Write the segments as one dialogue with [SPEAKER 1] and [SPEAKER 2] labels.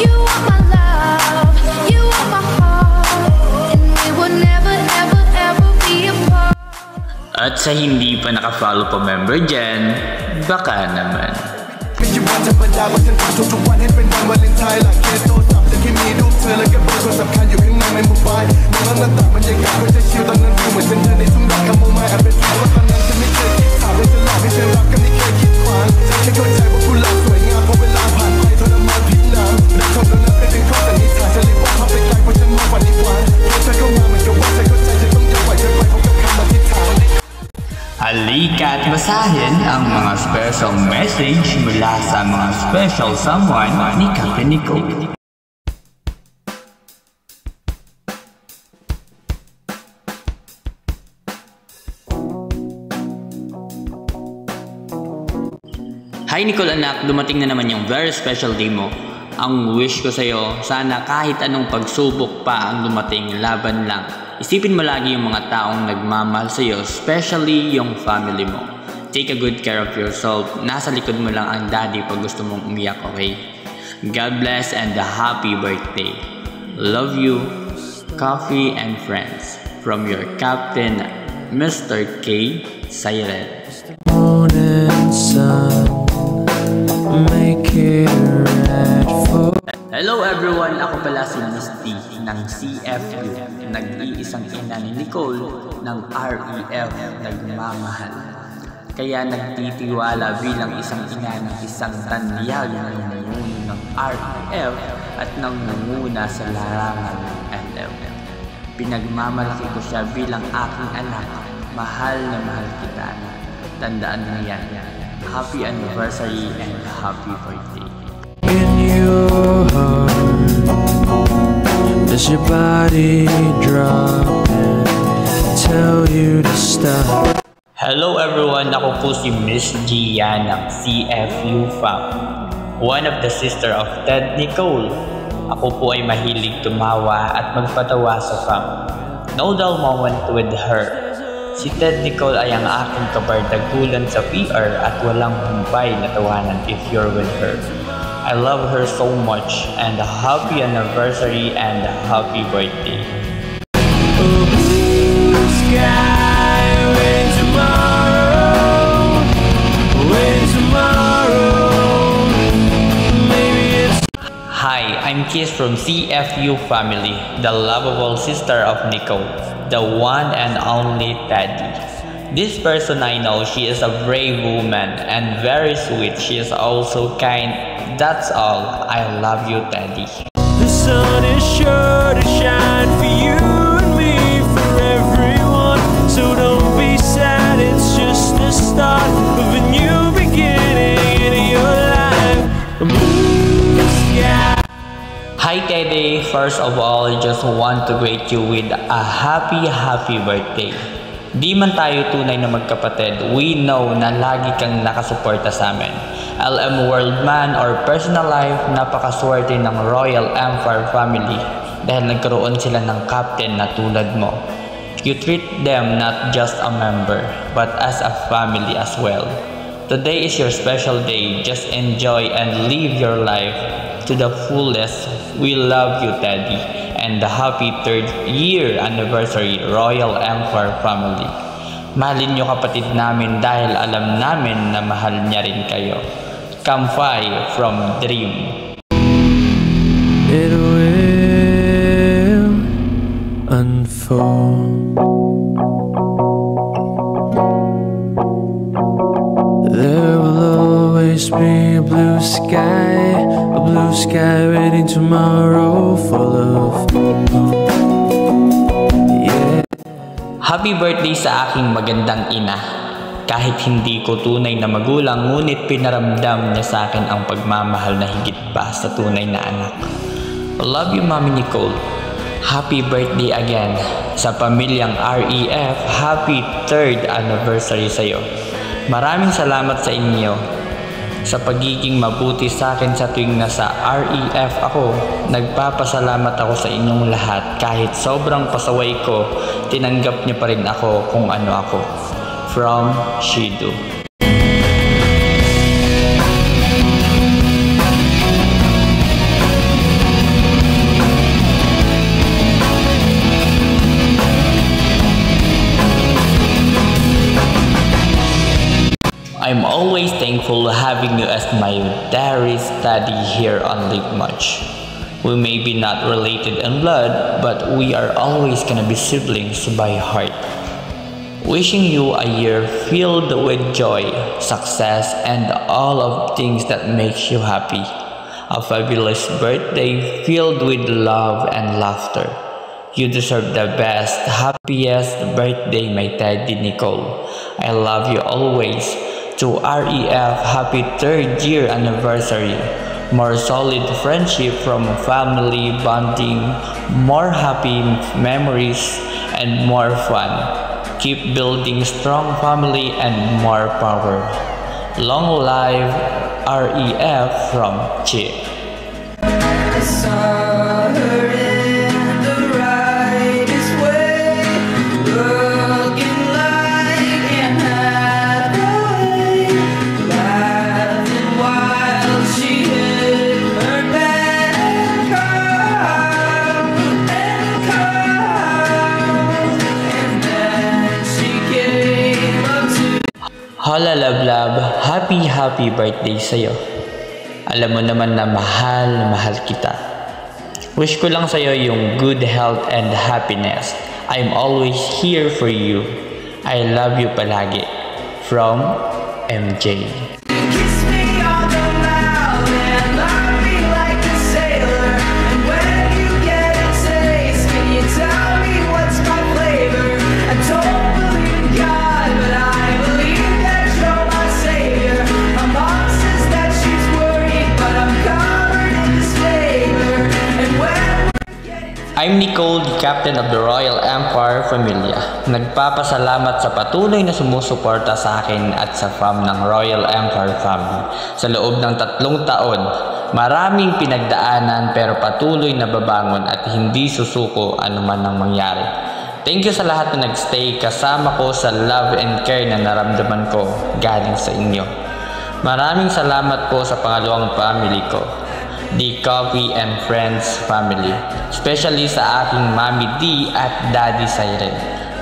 [SPEAKER 1] You are my love, you are my heart, and we will never, ever, ever be apart.
[SPEAKER 2] At sa hindi pa naka-follow pa member dyan, baka naman. Halika at basahin ang mga special message mula sa mga special someone ni Captain Nicole. Hi Nicole anak, dumating na naman yung very special day mo. Ang wish ko sa'yo, sana kahit anong pagsubok pa ang dumating, laban lang. Isipin mo lagi yung mga taong nagmamahal sa'yo, especially yung family mo. Take a good care of yourself. Nasa likod mo lang ang daddy pag gusto mong umiyak, okay? God bless and a happy birthday. Love you, coffee and friends. From your captain, Mr. K. Siren.
[SPEAKER 3] Morning sun, make it red for...
[SPEAKER 2] Hello everyone! Ako pala si Misty ng CFU, nag-iisang ina ni Nicole ng REF, nagmamahal. Kaya nagtitiwala bilang isang ina ng isang tanyag na namumuno ng REF at nangunguna sa larangan ng LF. Pinagmamalaki ko siya bilang aking anak. Mahal na mahal kita. Tandaan mo yan. Happy anniversary and happy birthday.
[SPEAKER 3] in your heart. Does your body drop and tell you to stop?
[SPEAKER 2] Hello everyone, ako po si Miss Gia ng CFU Fam, one of the sister of Ted Nicole. Ako po ay mahilig tumawa at magpatawa sa fam. No dull moment with her. Si Ted Nicole ay ang aking kabardagulan sa PR at walang humpay na tawanan if you're with her. I love her so much and happy anniversary and happy birthday. Hi, I'm Kiss from CFU family, the lovable sister of Nicole, the one and only Teddy. This person I know, she is a brave woman and very sweet. She is also kind. That's all. I love you, Teddy.
[SPEAKER 3] The sun is sure to shine for you and me, for everyone. So don't be sad, it's just the start of a new beginning in your life. A blue sky.
[SPEAKER 2] Hi Teddy, first of all, I just want to greet you with a happy birthday. Di man tayo tunay na magkapatid, we know na lagi kang nakasuporta sa amin. LM World Man or personal life, napakaswerte ng Royal Empire family dahil nagkaroon sila ng captain na tulad mo. You treat them not just a member, but as a family as well. Today is your special day, just enjoy and live your life to the fullest. We love you, Teddy, and the happy 3rd year anniversary Royal Empire family. Mahalin niyo kapatid namin dahil alam namin na mahal niya rin kayo. Kamfai from Dream.
[SPEAKER 3] It will unfold. There will always be a blue sky waiting tomorrow full of yeah.
[SPEAKER 2] Happy birthday sa aking magandang ina. Kahit hindi ko tunay na magulang, ngunit pinaramdam niya sa akin ang pagmamahal na higit pa sa tunay na anak. Love you, Mommy Nicole. Happy birthday again. Sa pamilyang REF, happy 3rd anniversary sa'yo. Maraming salamat sa inyo sa pagiging mabuti sa akin sa tuwing nasa REF ako. Nagpapasalamat ako sa inyong lahat. Kahit sobrang pasaway ko, tinanggap niyo pa rin ako kung ano ako. From Shido. always thankful having you as my diary study here on Live Much. We may be not related in blood, but we are always gonna be siblings by heart. Wishing you a year filled with joy, success, and all of things that makes you happy. A fabulous birthday filled with love and laughter. You deserve the best, happiest birthday, my Teddy Nicole. I love you always. To REF, happy 3rd year anniversary. More solid friendship from family bonding, more happy memories, and more fun. Keep building strong family and more power. Long live REF from Chi.
[SPEAKER 4] I saw her in the rightest way, looking like Anne Hathaway, laughing while she hit her bed and cried, and then she came up to
[SPEAKER 2] Hala love love, happy birthday sa'yo. Alam mo naman na mahal kita. Wish ko lang sa'yo yung good health and happiness. I'm always here for you. I love you palagi. From MJ.
[SPEAKER 4] kiss me on the mouth and love me like a sailor. And when you get a taste, can you tell me what's my flavor? I don't believe in God, but I believe that you're my savior. My mom says that she's worried, but I'm covered in this flavor. And when
[SPEAKER 2] I'm Nicole, the captain of the Royal Empire Familia. Nagpapasalamat sa patuloy na sumusuporta sa akin at sa fam ng Royal Empire Family. Sa loob ng 3 taon, maraming pinagdaanan pero patuloy na babangon at hindi susuko anuman ang mangyari. Thank you sa lahat na nagstay kasama ko sa love and care na naramdaman ko galing sa inyo. Maraming salamat po sa pangalawang family ko, the Coffee and Friends family, especially sa aking Mami D at Daddy Siren.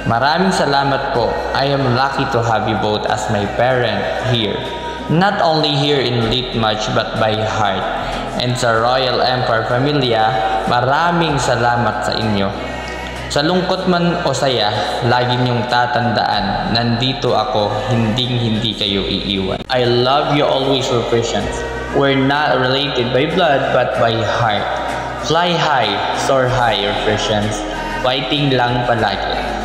[SPEAKER 2] Maraming salamat po. I am lucky to have you both as my parent here. Not only here in Litmuch but by heart. And sa Royal Empire Familia, maraming salamat sa inyo. Sa lungkot man o saya, lagi niyong tatandaan, nandito ako, hindi kayo iiwan. I love you always, Refreshants. We're not related by blood but by heart. Fly high, soar high, Refreshants. Fighting lang palagi.